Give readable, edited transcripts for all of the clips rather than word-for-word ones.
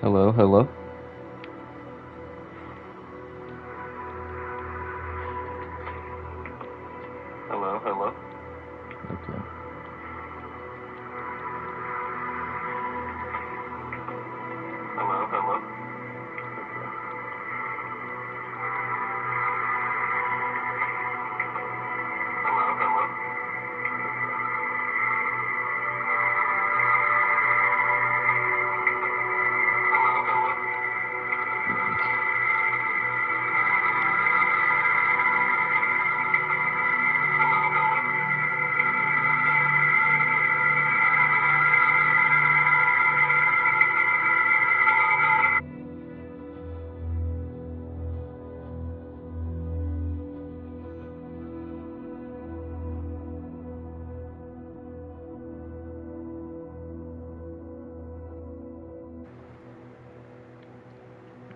Hello, hello. Hello, hello. Okay. Hello, hello. Hello, hello.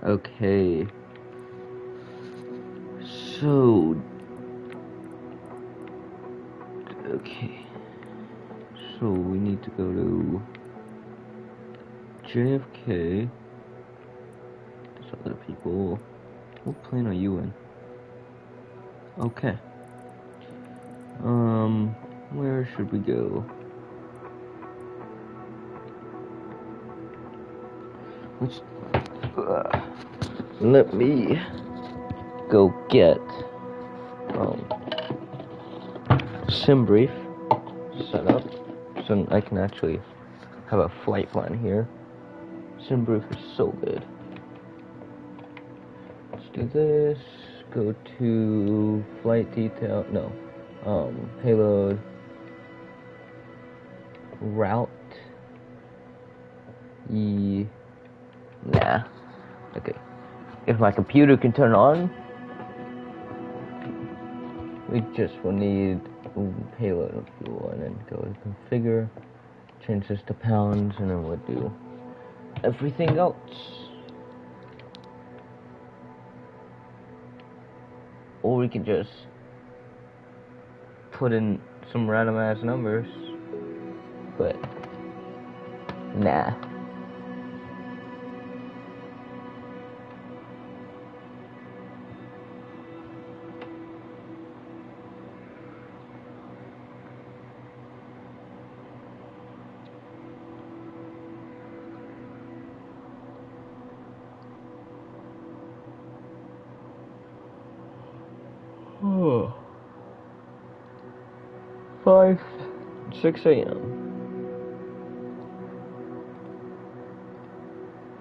Okay. So, okay. So we need to go to JFK. There's other people. What plane are you in? Okay. Where should we go? Let's, let me go get, SimBrief set up so I can actually have a flight plan here. SimBrief is so good. Let's do this. Go to flight detail. No. Payload. Route. Nah. Okay. If my computer can turn on, we just will need payload and fuel, and then go to configure, change this to pounds, and then we'll do everything else. Or we can just put in some random ass numbers, but nah. Oh. 6 a.m.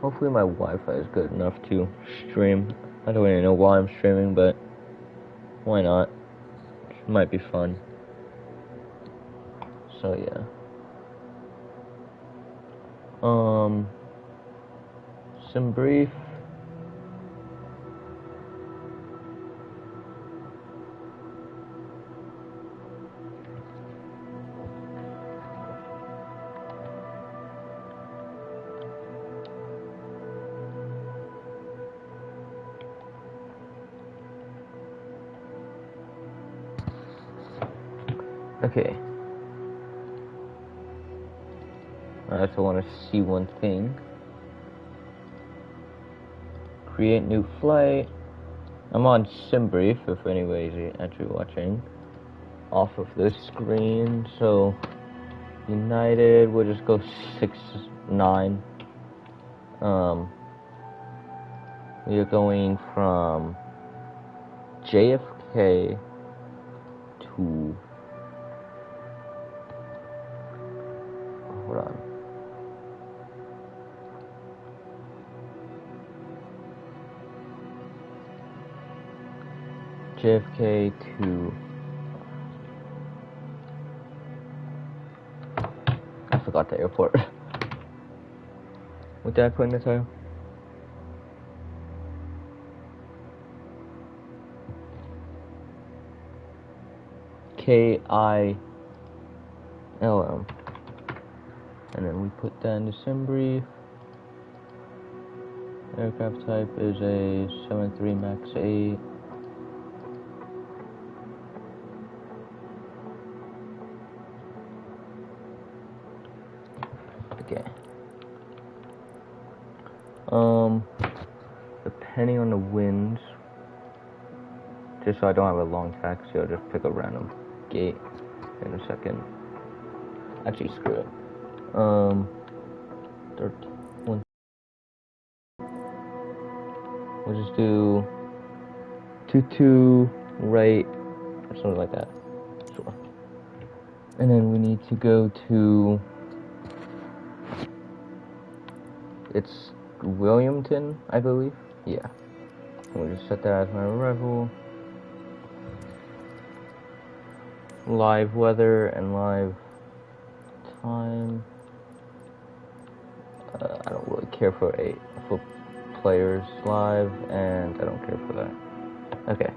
Hopefully my Wi-Fi is good enough to stream. I don't even know why I'm streaming, but why not? It might be fun. So yeah. SimBrief. Okay. I also want to see one thing. Create new flight. I'm on SimBrief if anybody's actually watching off of this screen. So United, we'll just go 69. We are going from JFK to, hold on. JFK to, I forgot the airport. What did I put in the title? KILM. And then we put that into SimBrief. Aircraft type is a 73 MAX 8. Okay. Depending on the winds, just so I don't have a long taxi, I'll just pick a random gate in a second. Actually, screw it. 13. We'll just do 22 right, or something like that. Sure. And then we need to go to, it's Williamton, I believe. Yeah. We'll just set that as my arrival. Live weather and live time. I don't really care for players live, and I don't care for that. Okay.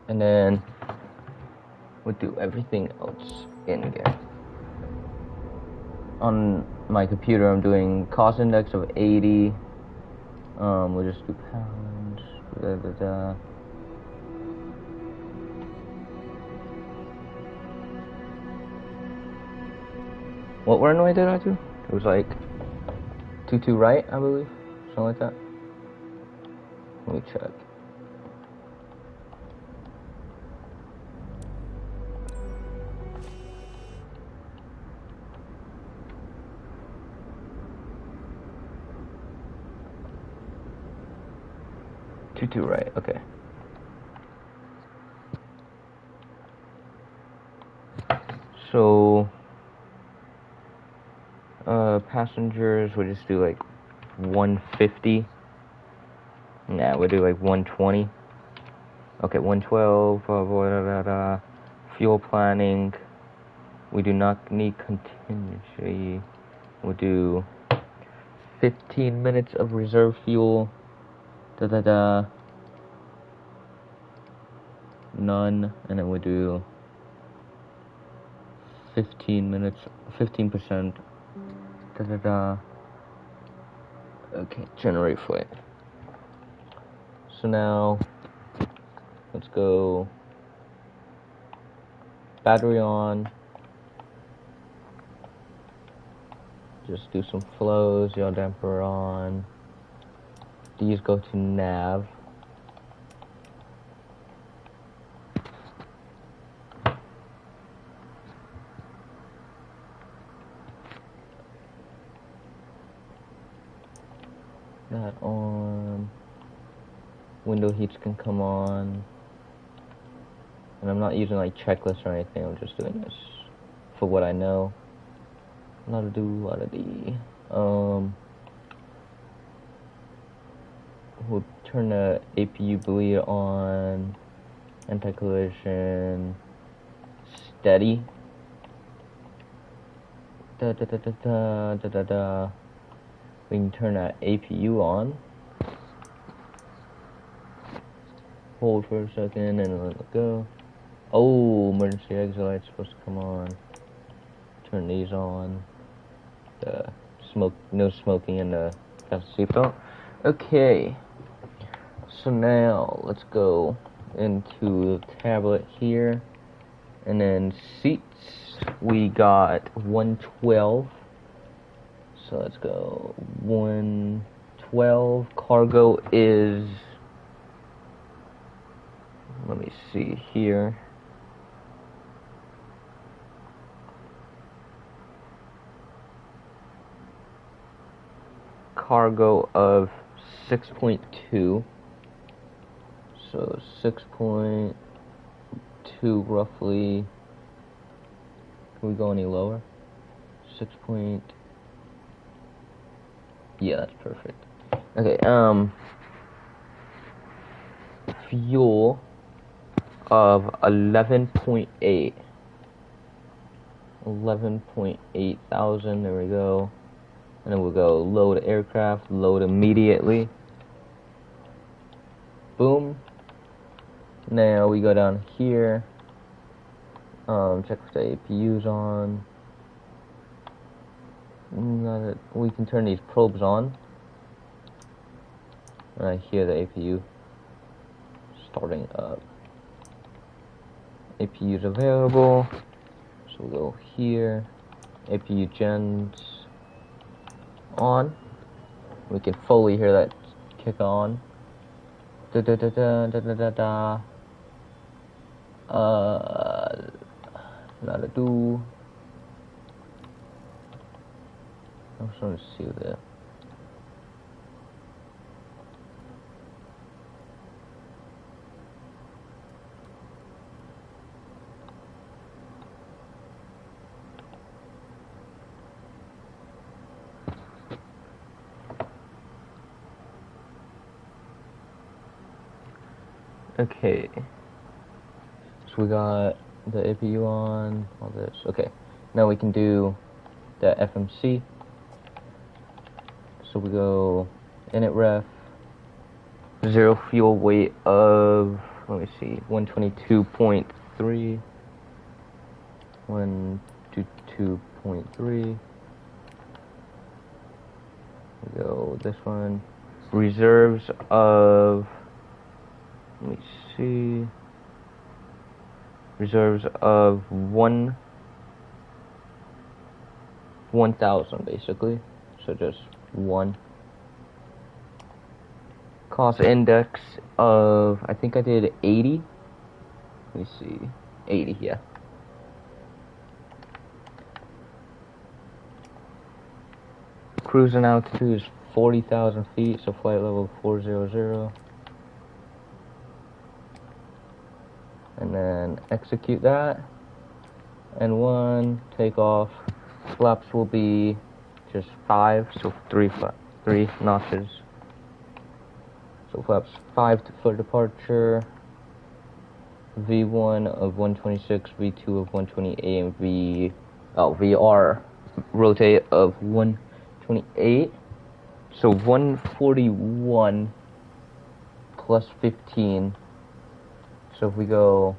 And then we'll do everything else in game. On my computer, I'm doing cost index of 80. We'll just do pounds. What runway did I do? It was like 22 right, I believe. Something like that. Let me check. Two right, okay. So passengers, we'll just do like 150. Nah, we'll do like 120. Okay, 112. Fuel planning. We do not need contingency. We'll do 15 minutes of reserve fuel. None, and then we'll do 15 minutes, 15%. Okay, generate flight. So now, let's go battery on. Just do some flows, yaw damper on. These go to nav. That on. Window heats can come on. And I'm not using like checklists or anything, I'm just doing this for what I know. Not to do a lot of the we'll turn the APU bleed on, anti-collision, steady. We can turn that APU on. Hold for a second and let it go. Oh, emergency exit light's supposed to come on. Turn these on. No smoking in the seatbelt. Okay. So now let's go into the tablet here, and then seats. We got 112. So let's go 112. Cargo is. Let me see here. Cargo of 6.2. So 6.2 roughly. Can we go any lower? 6. Yeah, that's perfect. Okay, fuel of 11.8. 11.8 thousand, there we go. And then we'll go load aircraft, load immediately. Boom. Now we go down here. Check if the APU's on. We can turn these probes on. And I hear the APU starting up. APU's available. So we'll go here. APU gens on. We can fully hear that kick on. Da da da da da da da da. Not a do. I'm just trying to see that. Okay, so we got the APU on, all this. Okay, now we can do the FMC. So we go init ref, 0 fuel weight of, let me see, 122.3, 122.3. We go this one, reserves of, let me see, reserves of 1,000 basically, so just 1. Cost index of, I think I did 80, let me see, 80, yeah. Cruising altitude is 40,000 feet, so flight level 400. And then execute that. And 1, take off. Flaps will be just 5, so 3 notches. So flaps 5 for departure. V1 of 126, V2 of 128, and VR rotate of 128. So 141 plus 15. So if we go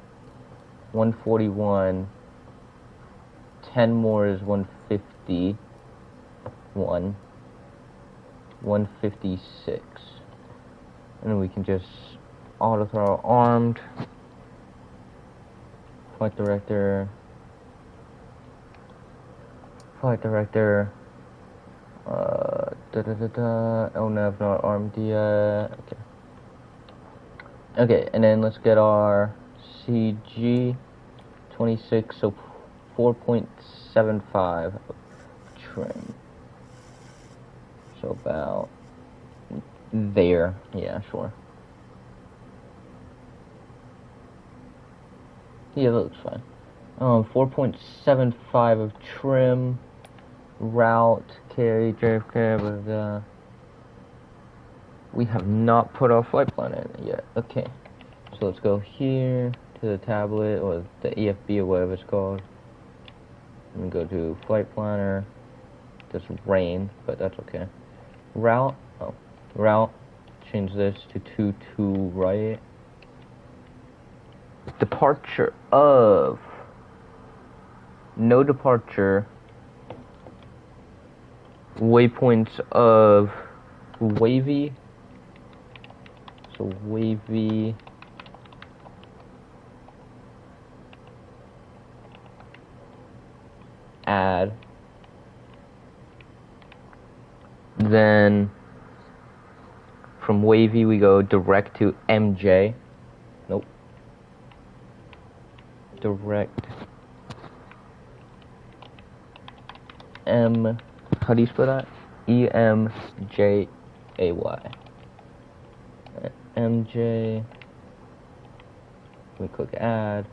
141, 10 more is 151, 156. And then we can just auto throttle armed. Flight director. LNAV not armed yet. Okay, and then let's get our CG 26, so 4.75 trim. So about there, yeah, sure. Yeah, that looks fine. 4.75 of trim, route, KJFK, but we have not put our flight plan in yet. Okay, so let's go here to the tablet, or the EFB, or whatever it's called. And go to flight planner. There's rain, but that's okay. Route, route, change this to 22 right. Departure of, no departure, waypoints of wavy, so wavy, add, then from wavy we go direct to MJ, nope, direct M, how do you spell that? EMJAY. MJ, we click add,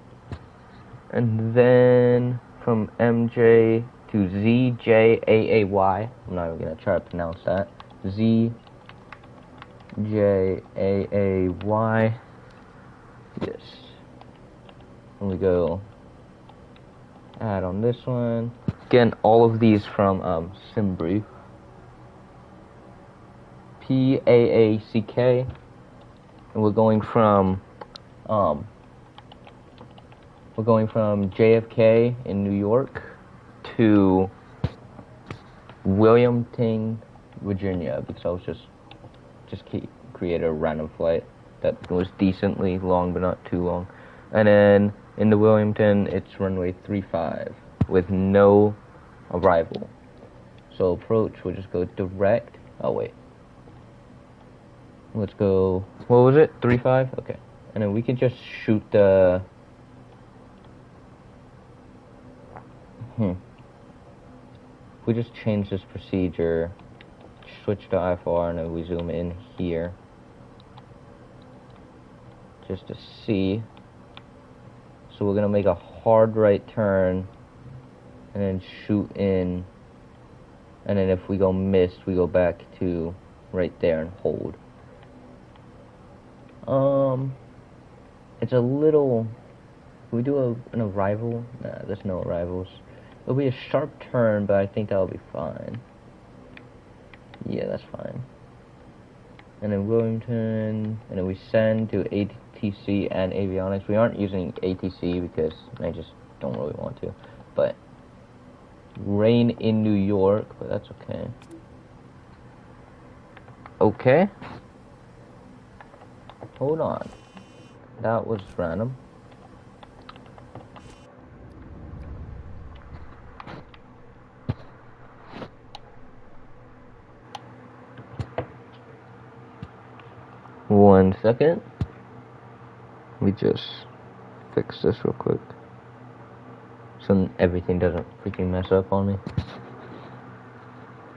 and then from MJ to ZJAAY, I'm not even gonna try to pronounce that, ZJAAY, yes, and we go add on this one. Again, all of these from SimBrief. PAACK, and we're going from JFK in New York to Wilmington, Virginia, because I was just create a random flight that was decently long but not too long. And then in the Wilmington, it's runway 35 with no arrival. So approach, we'll just go direct. Oh wait. Let's go, what was it? 3.5? Okay. And then we can just shoot the we just change this procedure, switch to IFR, and then we zoom in here just to see. So we're gonna make a hard right turn and then shoot in, and then if we go missed, we go back to right there and hold. It's a little, can we do an arrival? Nah, there's no arrivals. It'll be a sharp turn, but I think that'll be fine. Yeah, that's fine. And then Wilmington, and then we send to ATC and avionics. We aren't using ATC because I just don't really want to. But rain in New York, but that's okay. Okay. Hold on. That was random. One second. Let me just fix this real quick so everything doesn't freaking mess up on me.